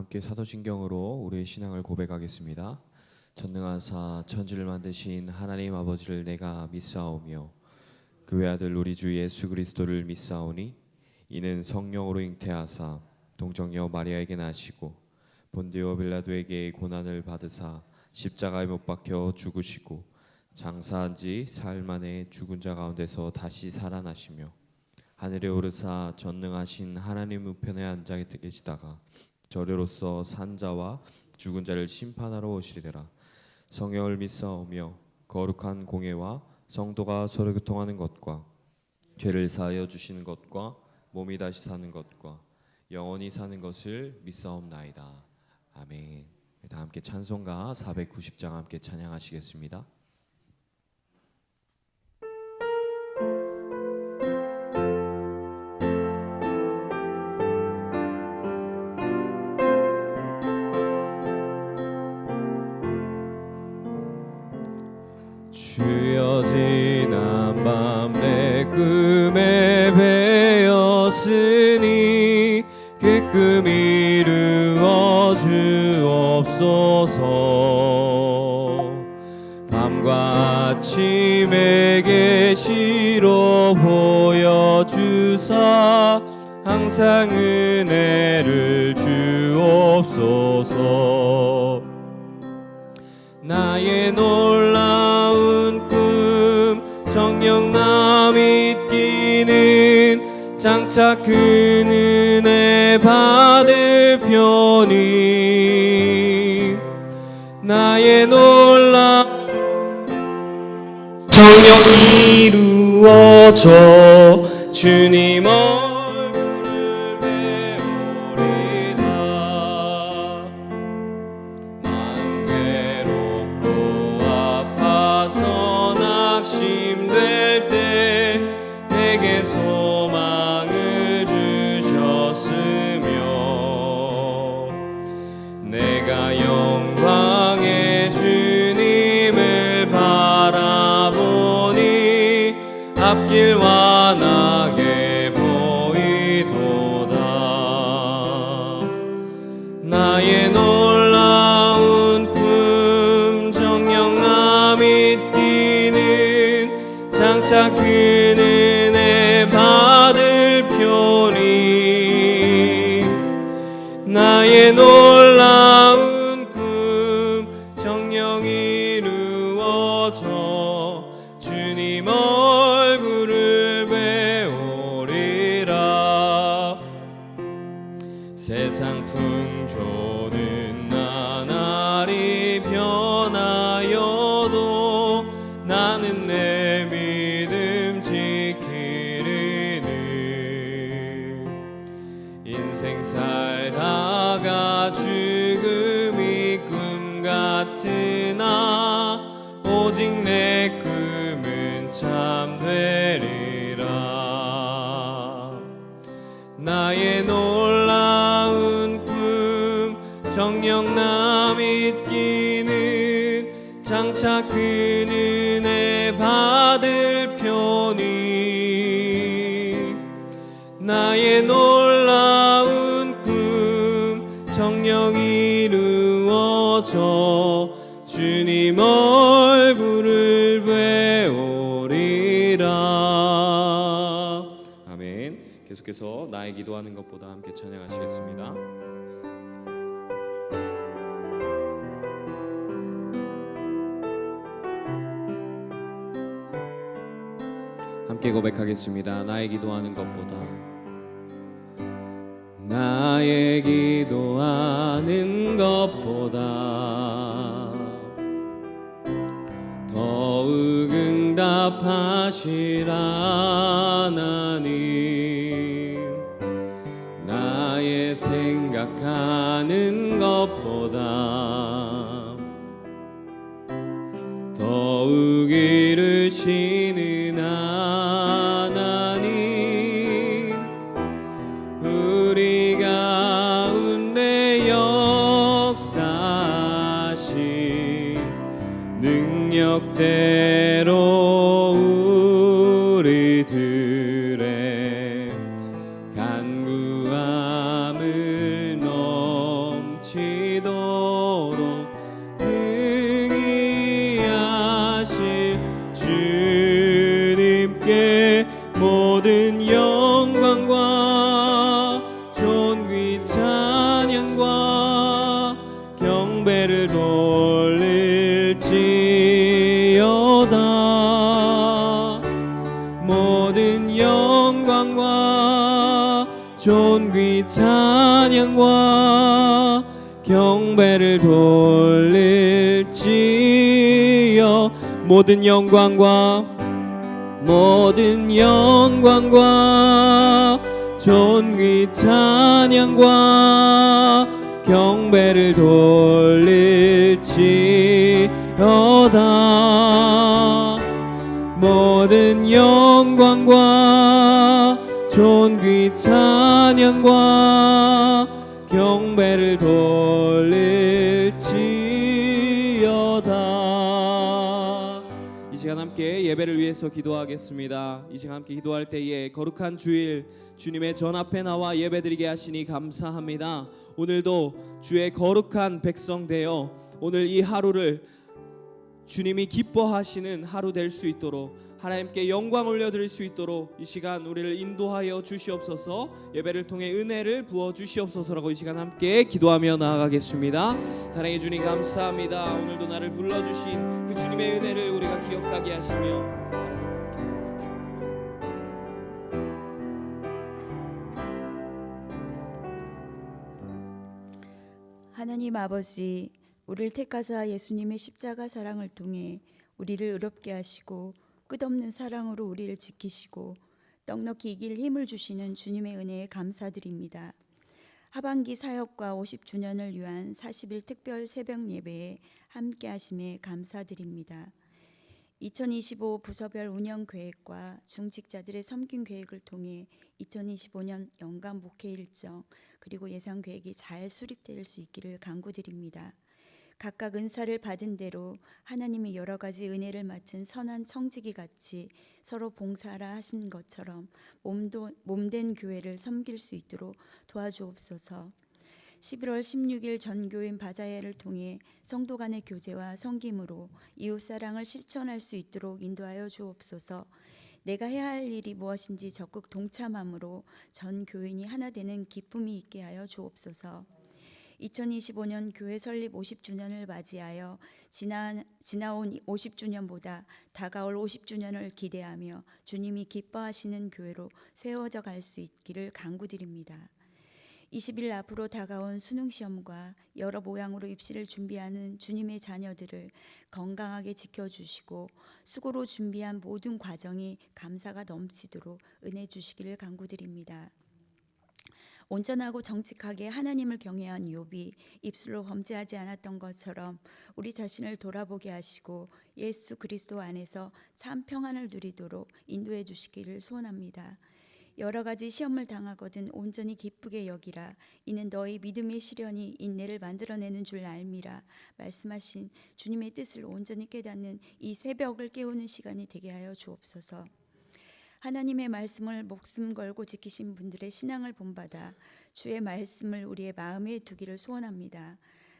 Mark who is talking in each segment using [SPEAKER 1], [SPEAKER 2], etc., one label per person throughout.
[SPEAKER 1] 함께 사도신경으로 우리의 신앙을 고백하겠습니다. 전능하사 천지를 만드신 하나님 아버지를 내가 믿사오며 그 외아들 우리 주 예수 그리스도를 믿사오니 이는 성령으로 잉태하사 동정녀 마리아에게 나시고 본디오 빌라도에게 고난을 받으사 십자가에 못 박혀 죽으시고 장사한 지 사흘 만에 죽은 자 가운데서 다시 살아나시며 하늘에 오르사 전능하신 하나님 우편에 앉아 계시다가 저리로서 산 자와 죽은 자를 심판하러 오시리라. 성령을 믿사오며 거룩한 공예와 성도가 서로 교통하는 것과 죄를 사하여 주시는 것과 몸이 다시 사는 것과 영원히 사는 것을 믿사옵나이다. 아멘. 다 함께 찬송가 490장 함께 찬양하시겠습니다. 주여 지난 밤 내 꿈에 배었으니 그 꿈 이루어 주옵소서. 밤과 아침에 계시로 보여주사 항상 은혜를 주옵소서. 나의 놀라운 꿈 정녕 믿기는 장차 그 은혜 받을 편이 나의 놀라운 정녕 이루어져 주님 얼굴을 배우리다. 마음 외롭고 아파서 낙심될 때 내게 소망을 주셨으며 내가 영광의 주님을 바라보니 앞길 환하게 보이도다. 나의 놀라운 꿈 정녕 믿기는 장차 그 은혜 받을 편이 나의 놀라운 꿈 정녕 이루어져 주님 얼굴을 배우리라. 세상 풍조는 나날이 변하여도 나는 내 믿음 지키리니 인생 살다가 죽음이 꿈 같으나 오직 내 꿈은 참되리라. 나의 놀라운 꿈 정녕 믿기는 장차 그 은혜 받을 편이 나의 놀라운 꿈 정녕 이루어져 주님 얼굴을 배우리라. 아멘. 계속해서 나의 기도하는 것보다 함께 찬양하시겠습니다. 함께 고백하겠습니다. 나의 기도하는 것보다 나의 기도하는 것보다 더욱 응답하실 하나님 나의 생각하는 것보다 더욱 이루시는 하나님 우리 가운데 역사하신 능력대로 우리들의 간구함을 넘치게 하실 주님께 모든 영광과 존귀 찬양과 경배를 돌릴지어다. 모든 영광과 존귀 찬양과 경배를 돌릴지어. 모든 영광과 존귀 찬양과 경배를 돌릴지어다. 모든 영광과 존귀 찬양과 경배를 돌릴지어다. 이 시간 함께 예배를 위해서 기도하겠습니다. 이 시간 함께 기도할 때에 거룩한 주일 주님의 전 앞에 나와 예배드리게 하시니 감사합니다. 오늘도 주의 거룩한 백성 되어 오늘 이 하루를 주님이 기뻐하시는 하루 될 수 있도록, 하나님께 영광 올려드릴 수 있도록 이 시간 우리를 인도하여 주시옵소서. 예배를 통해 은혜를 부어 주시옵소서라고 이 시간 함께 기도하며 나아가겠습니다. 사랑해 주님 감사합니다. 오늘도 나를 불러주신 그 주님의 은혜를 우리가 기억하게 하시며
[SPEAKER 2] 하나님 아버지, 우리를 택하사 예수님의 십자가 사랑을 통해 우리를 의롭게 하시고 끝없는 사랑으로 우리를 지키시고 넉넉히 이길 힘을 주시는 주님의 은혜에 감사드립니다. 하반기 사역과 50주년을 위한 40일 특별 새벽 예배에 함께 하심에 감사드립니다. 2025 부서별 운영 계획과 중직자들의 섬김 계획을 통해 2025년 연간 목회 일정 그리고 예산 계획이 잘 수립될 수 있기를 간구드립니다. 각각 은사를 받은 대로 하나님의 여러 가지 은혜를 맡은 선한 청지기 같이 서로 봉사하라 하신 것처럼 몸된 교회를 섬길 수 있도록 도와주옵소서. 11월 16일 전교인 바자회를 통해 성도 간의 교제와 섬김으로 이웃사랑을 실천할 수 있도록 인도하여 주옵소서. 내가 해야 할 일이 무엇인지 적극 동참함으로 전 교인이 하나 되는 기쁨이 있게 하여 주옵소서. 2025년 교회 설립 50주년을 맞이하여 지나온 50주년보다 다가올 50주년을 기대하며 주님이 기뻐하시는 교회로 세워져 갈 수 있기를 간구드립니다. 20일 앞으로 다가온 수능시험과 여러 모양으로 입시를 준비하는 주님의 자녀들을 건강하게 지켜주시고 수고로 준비한 모든 과정이 감사가 넘치도록 은혜 주시기를 간구드립니다. 온전하고 정직하게 하나님을 경외한 욥이 입술로 범죄하지 않았던 것처럼 우리 자신을 돌아보게 하시고 예수 그리스도 안에서 참 평안을 누리도록 인도해 주시기를 소원합니다. 여러 가지 시험을 당하거든 온전히 기쁘게 여기라. 이는 너희 믿음의 시련이 인내를 만들어내는 줄 알미라. 말씀하신 주님의 뜻을 온전히 깨닫는 이 새벽을 깨우는 시간이 되게 하여 주옵소서. 하나님의 말씀을 목숨 걸고 지키신 분들의 신앙을 본받아 주의 말씀을 우리의 마음에 두기를 소원합니다.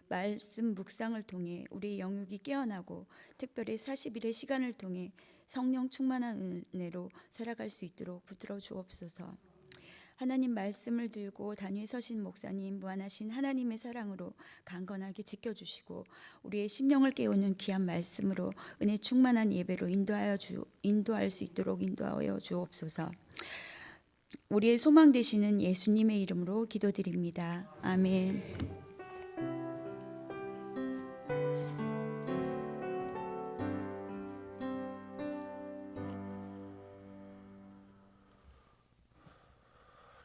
[SPEAKER 2] 말씀 묵상을 통해 우리의 영육이 깨어나고 특별히 40일의 시간을 통해 성령 충만한 은혜로 살아갈 수 있도록 붙들어 주옵소서. 하나님 말씀을 들고 단위에 서신 목사님 무한하신 하나님의 사랑으로 강건하게 지켜주시고 우리의 심령을 깨우는 귀한 말씀으로 은혜 충만한 예배로 인도할 수 있도록 인도하여 주옵소서. 우리의 소망 되시는 예수님의 이름으로 기도드립니다. 아멘.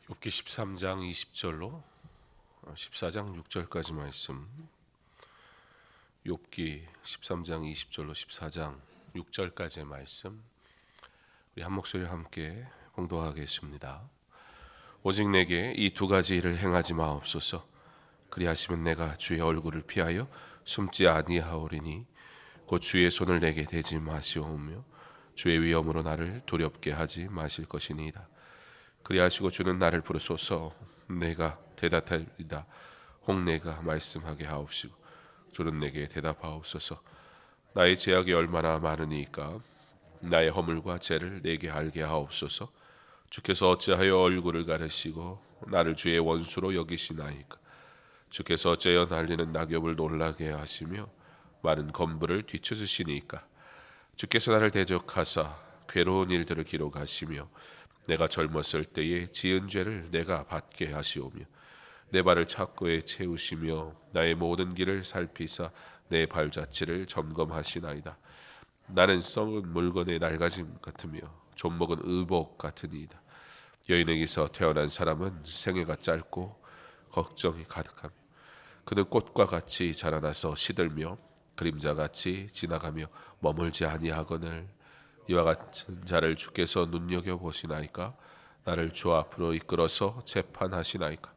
[SPEAKER 3] 욥기 13장 20절로 14장 6절까지 말씀. 욥기 13장 20절로 14장 6절까지의 말씀 우리 한 목소리 함께 봉독하겠습니다. 오직 내게 이 두 가지 일을 행하지 마옵소서. 그리하시면 내가 주의 얼굴을 피하여 숨지 아니하오리니 곧 주의 손을 내게 대지 마시오며 주의 위엄으로 나를 두렵게 하지 마실 것이니이다. 그리하시고 주는 나를 부르소서. 내가 대답하리이다. 혹 내가 말씀하게 하옵시고 주는 내게 대답하옵소서. 나의 죄악이 얼마나 많으니까 나의 허물과 죄를 내게 알게 하옵소서. 주께서 어찌하여 얼굴을 가르시고 나를 주의 원수로 여기시나이까. 주께서 어찌하여 날리는 낙엽을 놀라게 하시며 많은 건물을 뒤쳐주시니까. 주께서 나를 대적하사 괴로운 일들을 기록하시며 내가 젊었을 때에 지은 죄를 내가 받게 하시오며 내 발을 착고에 채우시며 나의 모든 길을 살피사 내 발자취를 점검하시나이다. 나는 썩은 물건의 낡아짐 같으며 좀먹은 의복 같으니이다. 여인에게서 태어난 사람은 생애가 짧고 걱정이 가득하며 그는 꽃과 같이 자라나서 시들며 그림자같이 지나가며 머물지 아니하거늘. 이와 같은 자를 주께서 눈여겨보시나이까. 나를 주 앞으로 이끌어서 재판하시나이까.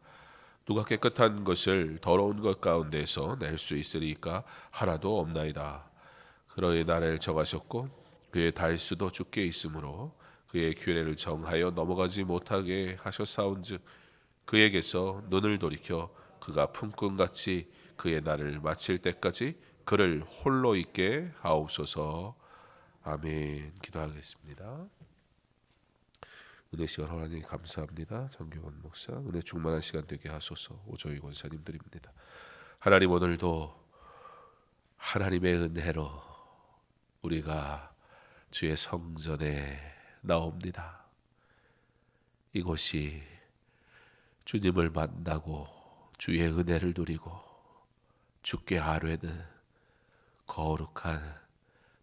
[SPEAKER 3] 누가 깨끗한 것을 더러운 것 가운데서 낼 수 있으리까. 하나도 없나이다. 그러에 나를 정하셨고 그의 달수도 주께 있으므로 그의 규례를 정하여 넘어가지 못하게 하셨사온즉 그에게서 눈을 돌이켜 그가 품꾼같이 그의 날을 마칠 때까지 그를 홀로 있게 하옵소서. 아멘. 기도하겠습니다. 은혜 시간 하나님 감사합니다. 정규원 목사 은혜 충만한 시간 되게 하소서. 오조희 권사님 드립니다. 하나님, 오늘도 하나님의 은혜로 우리가 주의 성전에 나옵니다. 이곳이 주님을 만나고 주의 은혜를 누리고 주께 아뢰는 거룩한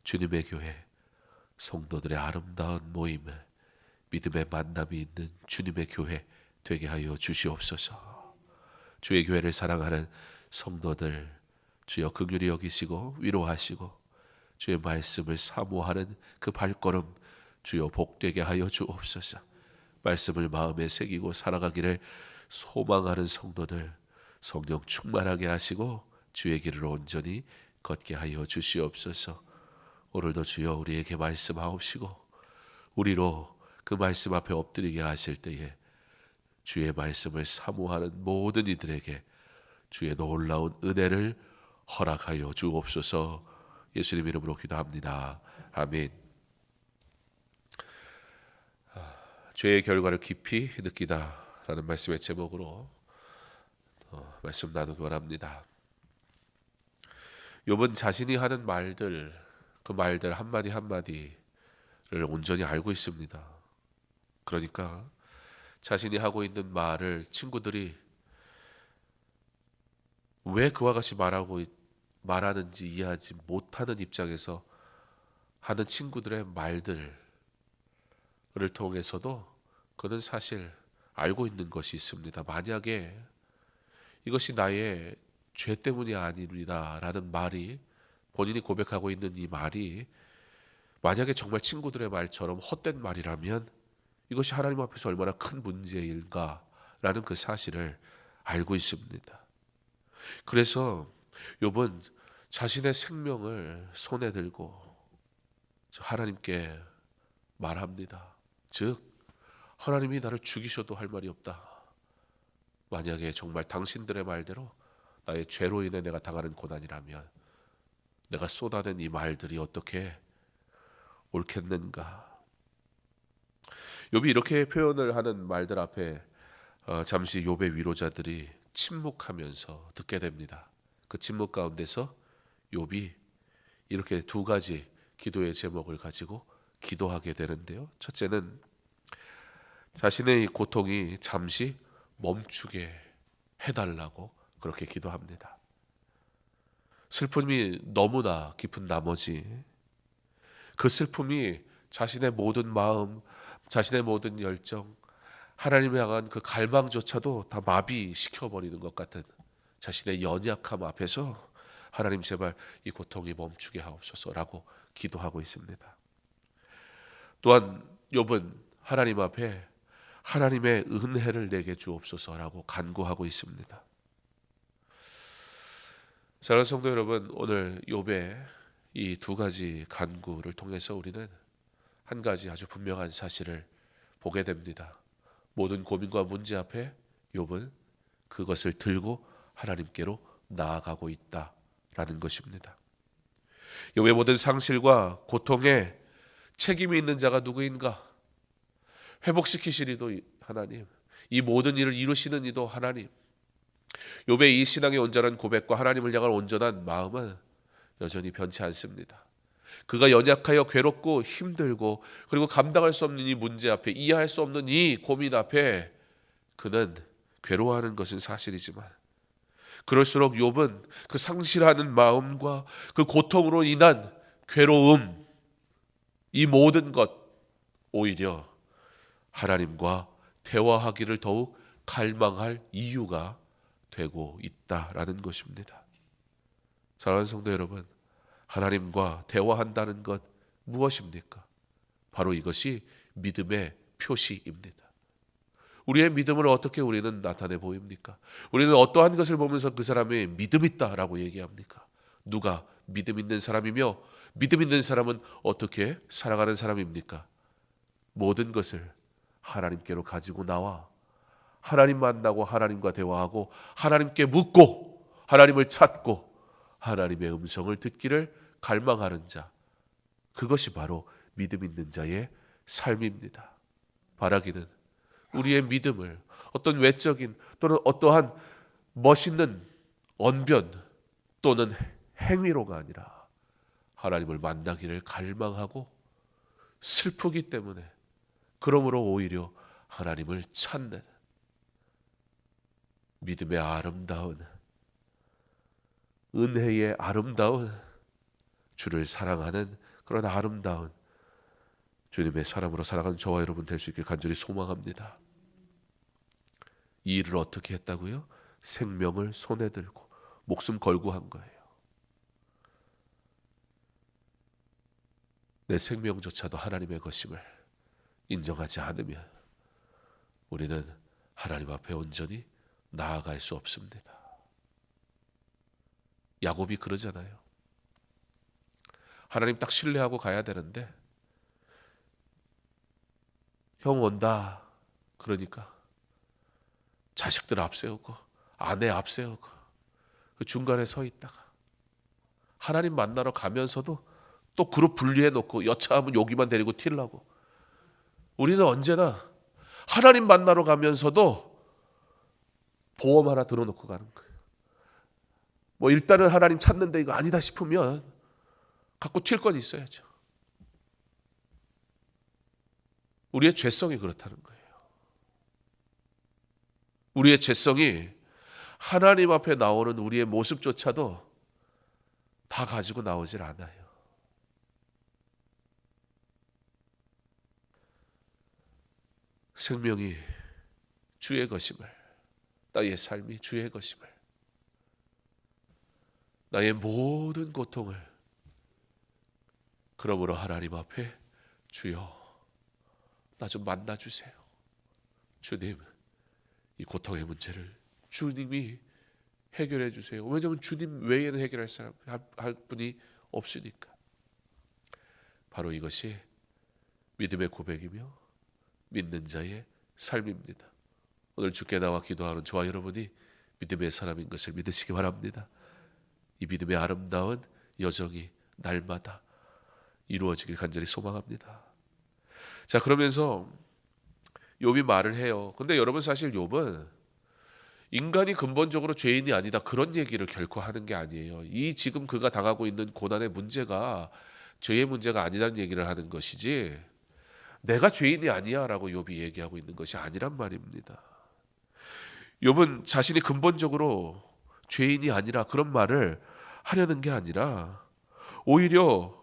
[SPEAKER 3] 주님의 교회 성도들의 아름다운 모임을 믿음의 만남이 있는 주님의 교회 되게 하여 주시옵소서. 주의 교회를 사랑하는 성도들 주여 긍휼히 여기시고 위로하시고 주의 말씀을 사모하는 그 발걸음 주여 복되게 하여 주옵소서. 말씀을 마음에 새기고 살아가기를 소망하는 성도들 성령 충만하게 하시고 주의 길을 온전히 걷게 하여 주시옵소서. 오늘도 주여 우리에게 말씀하옵시고 우리로 그 말씀 앞에 엎드리게 하실 때에 주의 말씀을 사모하는 모든 이들에게 주의 놀라운 은혜를 허락하여 주옵소서. 예수님 이름으로 기도합니다. 아멘. 죄의 결과를 깊이 느끼다라는 말씀의 제목으로 말씀 나누기 원합니다. 욥은 자신이 하는 말들, 그 말들 한마디 한마디를 온전히 알고 있습니다. 그러니까 자신이 하고 있는 말을 친구들이 왜 그와 같이 말하는지 이해하지 못하는 입장에서 하는 친구들의 말들을 통해서도 그는 사실 알고 있는 것이 있습니다. 만약에 이것이 나의 죄 때문이 아닙니다 라는 말이, 본인이 고백하고 있는 이 말이 만약에 정말 친구들의 말처럼 헛된 말이라면 이것이 하나님 앞에서 얼마나 큰 문제일까 라는 그 사실을 알고 있습니다. 그래서 욥은 자신의 생명을 손에 들고 하나님께 말합니다. 즉 하나님이 나를 죽이셔도 할 말이 없다. 만약에 정말 당신들의 말대로 나의 죄로 인해 내가 당하는 고난이라면 내가 쏟아낸 이 말들이 어떻게 옳겠는가. 욥이 이렇게 표현을 하는 말들 앞에 잠시 욥의 위로자들이 침묵하면서 듣게 됩니다. 그 침묵 가운데서 욥이 이렇게 두 가지 기도의 제목을 가지고 기도하게 되는데요. 첫째는 자신의 고통이 잠시 멈추게 해달라고 그렇게 기도합니다. 슬픔이 너무나 깊은 나머지 그 슬픔이 자신의 모든 마음, 자신의 모든 열정, 하나님을 향한 그 갈망조차도 다 마비시켜버리는 것 같은 자신의 연약함 앞에서 하나님 제발 이 고통이 멈추게 하옵소서라고 기도하고 있습니다. 또한 욥은 하나님 앞에 하나님의 은혜를 내게 주옵소서라고 간구하고 있습니다. 사랑하는 성도 여러분, 오늘 욥의 이 두 가지 간구를 통해서 우리는 한 가지 아주 분명한 사실을 보게 됩니다. 모든 고민과 문제 앞에 욥은 그것을 들고 하나님께로 나아가고 있다라는 것입니다. 욥의 모든 상실과 고통에 책임이 있는 자가 누구인가? 회복시키시리도 하나님, 이 모든 일을 이루시는 이도 하나님. 욥의 이 신앙의 온전한 고백과 하나님을 향한 온전한 마음은 여전히 변치 않습니다. 그가 연약하여 괴롭고 힘들고 그리고 감당할 수 없는 이 문제 앞에, 이해할 수 없는 이 고민 앞에 그는 괴로워하는 것은 사실이지만, 그럴수록 욥은 그 상실하는 마음과 그 고통으로 인한 괴로움, 이 모든 것 오히려 하나님과 대화하기를 더욱 갈망할 이유가 되고 있다라는 것입니다. 사랑하는 성도 여러분, 하나님과 대화한다는 것 무엇입니까? 바로 이것이 믿음의 표시입니다. 우리의 믿음을 어떻게 우리는 나타내 보입니까? 우리는 어떠한 것을 보면서 그 사람이 믿음 있다라고 얘기합니까? 누가 믿음 있는 사람이며 믿음 있는 사람은 어떻게 살아가는 사람입니까? 모든 것을 하나님께로 가지고 나와 하나님 만나고 하나님과 대화하고 하나님께 묻고 하나님을 찾고 하나님의 음성을 듣기를 갈망하는 자, 그것이 바로 믿음 있는 자의 삶입니다. 바라기는 우리의 믿음을 어떤 외적인 또는 어떠한 멋있는 언변 또는 행위로가 아니라 하나님을 만나기를 갈망하고 슬프기 때문에 그러므로 오히려 하나님을 찾는 믿음의 아름다운, 은혜의 아름다운, 주를 사랑하는 그런 아름다운 주님의 사람으로 살아가는 저와 여러분 될 수 있길 간절히 소망합니다. 이 일을 어떻게 했다고요? 생명을 손에 들고 목숨 걸고 한 거예요. 내 생명조차도 하나님의 것임을 인정하지 않으면 우리는 하나님 앞에 온전히 나아갈 수 없습니다. 야곱이 그러잖아요. 하나님 딱 신뢰하고 가야 되는데 형 온다 그러니까 자식들 앞세우고 아내 앞세우고 그 중간에 서 있다가 하나님 만나러 가면서도 또 그룹 분리해 놓고 여차하면 여기만 데리고 튀려고. 우리는 언제나 하나님 만나러 가면서도 보험 하나 들어놓고 가는 거예요. 뭐 일단은 하나님 찾는데 이거 아니다 싶으면 갖고 튈 건 있어야죠. 우리의 죄성이 그렇다는 거예요. 우리의 죄성이 하나님 앞에 나오는 우리의 모습조차도 다 가지고 나오질 않아요. 생명이 주의 것임을, 나의 삶이 주의 것임을, 나의 모든 고통을 그러므로 하나님 앞에 주여 나 좀 만나주세요. 주님 이 고통의 문제를 주님이 해결해 주세요. 왜냐하면 주님 외에는 해결할 사람 할 분이 없으니까. 바로 이것이 믿음의 고백이며 믿는 자의 삶입니다. 오늘 주께 나와 기도하는 저와 여러분이 믿음의 사람인 것을 믿으시기 바랍니다. 이 믿음의 아름다운 여정이 날마다 이루어지길 간절히 소망합니다. 자, 그러면서 욥이 말을 해요. 근데 여러분 사실 욥은 인간이 근본적으로 죄인이 아니다 그런 얘기를 결코 하는 게 아니에요. 이 지금 그가 당하고 있는 고난의 문제가 죄의 문제가 아니라는 얘기를 하는 것이지 내가 죄인이 아니야 라고 욥이 얘기하고 있는 것이 아니란 말입니다. 욥은 자신이 근본적으로 죄인이 아니라 그런 말을 하려는 게 아니라 오히려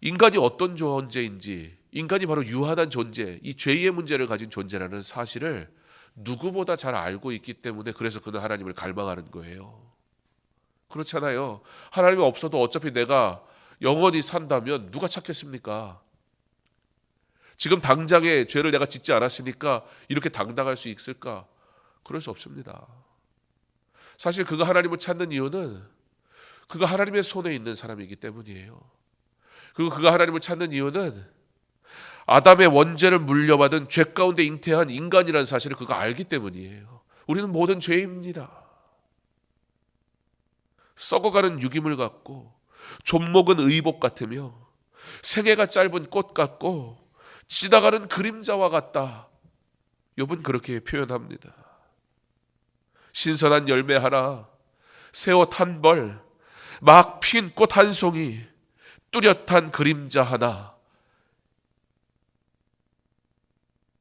[SPEAKER 3] 인간이 어떤 존재인지, 인간이 바로 유한한 존재, 이 죄의 문제를 가진 존재라는 사실을 누구보다 잘 알고 있기 때문에 그래서 그는 하나님을 갈망하는 거예요. 그렇잖아요. 하나님이 없어도 어차피 내가 영원히 산다면 누가 찾겠습니까? 지금 당장에 죄를 내가 짓지 않았으니까 이렇게 당당할 수 있을까? 그럴 수 없습니다. 사실 그가 하나님을 찾는 이유는 그가 하나님의 손에 있는 사람이기 때문이에요. 그리고 그가 하나님을 찾는 이유는 아담의 원죄를 물려받은 죄 가운데 잉태한 인간이라는 사실을 그가 알기 때문이에요. 우리는 모든 죄인입니다. 썩어가는 유기물 같고 존목은 의복 같으며 생애가 짧은 꽃 같고 지나가는 그림자와 같다. 욥은 그렇게 표현합니다. 신선한 열매 하나, 새옷 한 벌, 막 핀 꽃 한 송이, 뚜렷한 그림자 하나,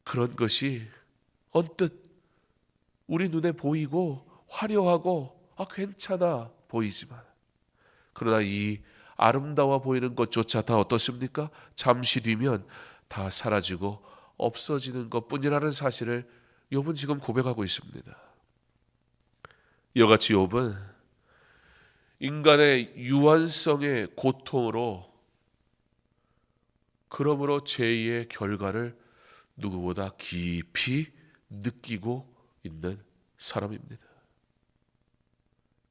[SPEAKER 3] 그런 것이 언뜻 우리 눈에 보이고 화려하고 괜찮아 보이지만, 그러나 이 아름다워 보이는 것조차 다 어떻습니까? 잠시 뒤면 다 사라지고 없어지는 것뿐이라는 사실을 욥은 지금 고백하고 있습니다. 이와 같이 욥은 인간의 유한성의 고통으로, 그러므로 죄의 결과를 누구보다 깊이 느끼고 있는 사람입니다.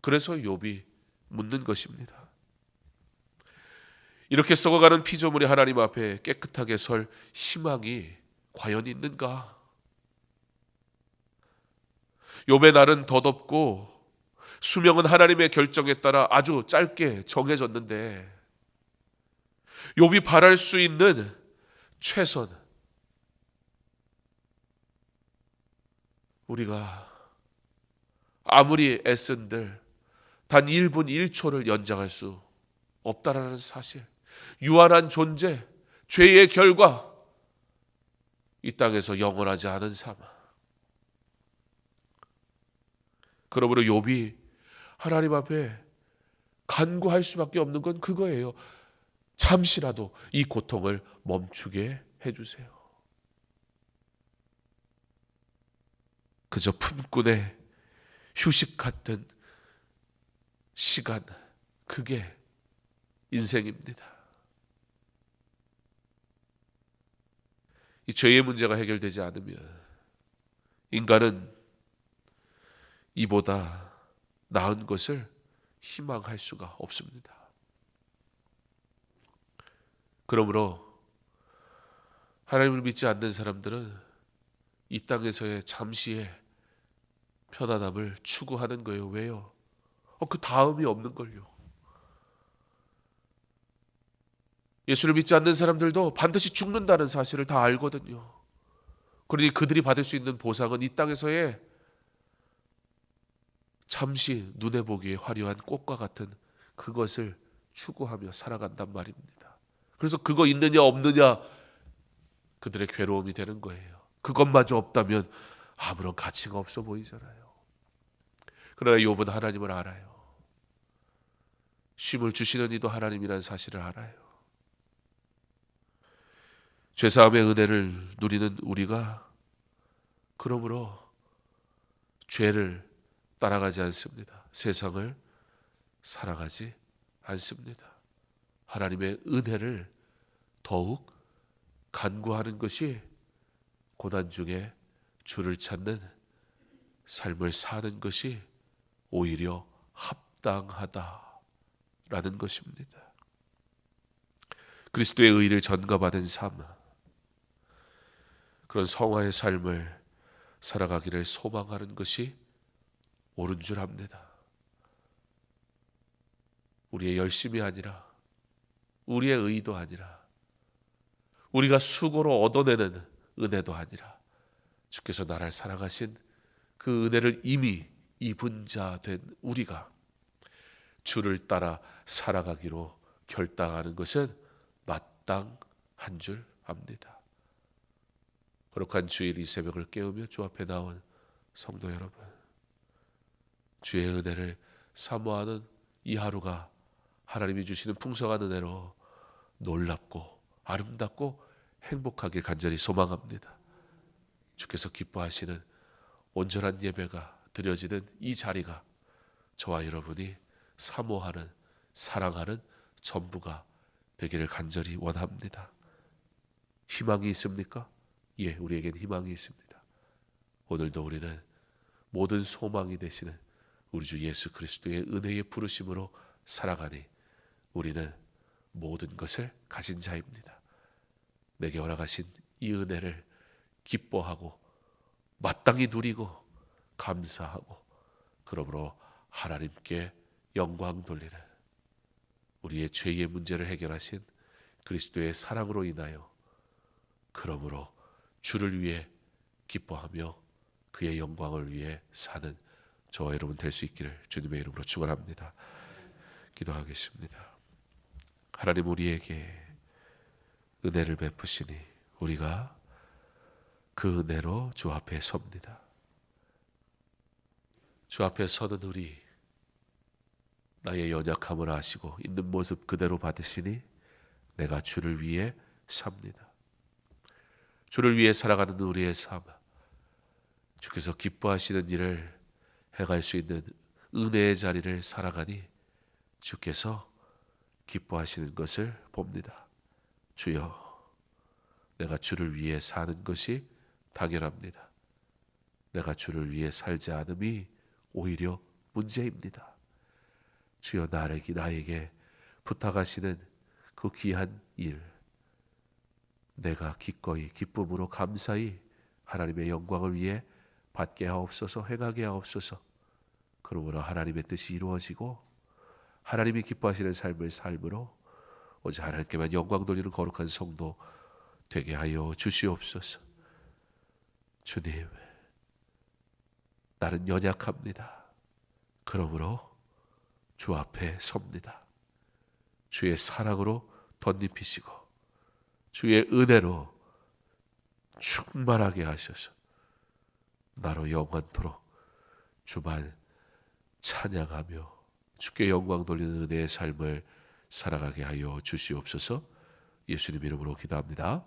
[SPEAKER 3] 그래서 욥이 묻는 것입니다. 이렇게 썩어가는 피조물이 하나님 앞에 깨끗하게 설 희망이 과연 있는가? 욥의 날은 덧없고 수명은 하나님의 결정에 따라 아주 짧게 정해졌는데, 욥이 바랄 수 있는 최선, 우리가 아무리 애쓴들 단 1분 1초를 연장할 수 없다라는 사실, 유한한 존재, 죄의 결과, 이 땅에서 영원하지 않은 삶. 그러므로 욥이 하나님 앞에 간구할 수밖에 없는 건 그거예요. 잠시라도 이 고통을 멈추게 해주세요. 그저 품꾼의 휴식 같은 시간, 그게 인생입니다. 이 죄의 문제가 해결되지 않으면 인간은 이보다 나은 것을 희망할 수가 없습니다. 그러므로 하나님을 믿지 않는 사람들은 이 땅에서의 잠시의 편안함을 추구하는 거예요. 왜요? 그 다음이 없는 걸요. 예수를 믿지 않는 사람들도 반드시 죽는다는 사실을 다 알거든요. 그러니 그들이 받을 수 있는 보상은 이 땅에서의 잠시 눈에 보기에 화려한 꽃과 같은 그것을 추구하며 살아간단 말입니다. 그래서 그거 있느냐 없느냐 그들의 괴로움이 되는 거예요. 그것마저 없다면 아무런 가치가 없어 보이잖아요. 그러나 욥은 하나님을 알아요. 쉼을 주시는 이도 하나님이라는 사실을 알아요. 죄사함의 은혜를 누리는 우리가 그러므로 죄를 따라가지 않습니다. 세상을 살아가지 않습니다. 하나님의 은혜를 더욱 간구하는 것이 고난 중에 주를 찾는 삶을 사는 것이 오히려 합당하다라는 것입니다. 그리스도의 의를 전가받은 삶, 그런 성화의 삶을 살아가기를 소망하는 것이 옳은 줄 압니다. 우리의 열심이 아니라, 우리의 의도 아니라, 우리가 수고로 얻어내는 은혜도 아니라, 주께서 나를 사랑하신 그 은혜를 이미 입은 자 된 우리가 주를 따라 살아가기로 결단하는 것은 마땅한 줄 압니다. 거룩한 주일 이 새벽을 깨우며 주 앞에 나온 성도 여러분, 주의 은혜를 사모하는 이 하루가 하나님이 주시는 풍성한 은혜로 놀랍고 아름답고 행복하게 간절히 소망합니다. 주께서 기뻐하시는 온전한 예배가 드려지는 이 자리가 저와 여러분이 사모하는, 사랑하는 전부가 되기를 간절히 원합니다. 희망이 있습니까? 예, 우리에겐 희망이 있습니다. 오늘도 우리는 모든 소망이 되시는 우리 주 예수 그리스도의 은혜의 부르심으로 살아가니 우리는 모든 것을 가진 자입니다. 내게 허락하신 이 은혜를 기뻐하고 마땅히 누리고 감사하고, 그러므로 하나님께 영광 돌리는 우리의 죄의 문제를 해결하신 그리스도의 사랑으로 인하여 그러므로 주를 위해 기뻐하며 그의 영광을 위해 사는 저와 여러분 될 수 있기를 주님의 이름으로 축원합니다. 기도하겠습니다. 하나님, 우리에게 은혜를 베푸시니 우리가 그 은혜로 주 앞에 섭니다. 주 앞에 서는 우리, 나의 연약함을 아시고 있는 모습 그대로 받으시니 내가 주를 위해 삽니다. 주를 위해 살아가는 우리의 삶, 주께서 기뻐하시는 일을 행할 수 있는 은혜의 자리를 살아가니 주께서 기뻐하시는 것을 봅니다. 주여, 내가 주를 위해 사는 것이 당연합니다. 내가 주를 위해 살지 않음이 오히려 문제입니다. 주여, 나에게 부탁하시는 그 귀한 일, 내가 기꺼이 기쁨으로 감사히 하나님의 영광을 위해 받게 하옵소서, 행하게 하옵소서. 그러므로 하나님의 뜻이 이루어지고 하나님이 기뻐하시는 삶을 삶으로 오직 하나님께만 영광 돌리는 거룩한 성도 되게 하여 주시옵소서. 주님, 나는 연약합니다. 그러므로 주 앞에 섭니다. 주의 사랑으로 덧입히시고 주의 은혜로 충만하게 하셔서 나로 영원토록 주만 찬양하며 주께 영광 돌리는 은혜의 삶을 살아가게 하여 주시옵소서. 예수님 이름으로 기도합니다.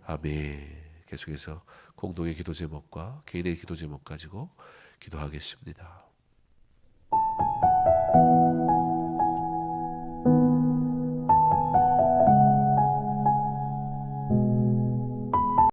[SPEAKER 3] 아멘. 계속해서 공동의 기도 제목과 개인의 기도 제목 가지고 기도하겠습니다.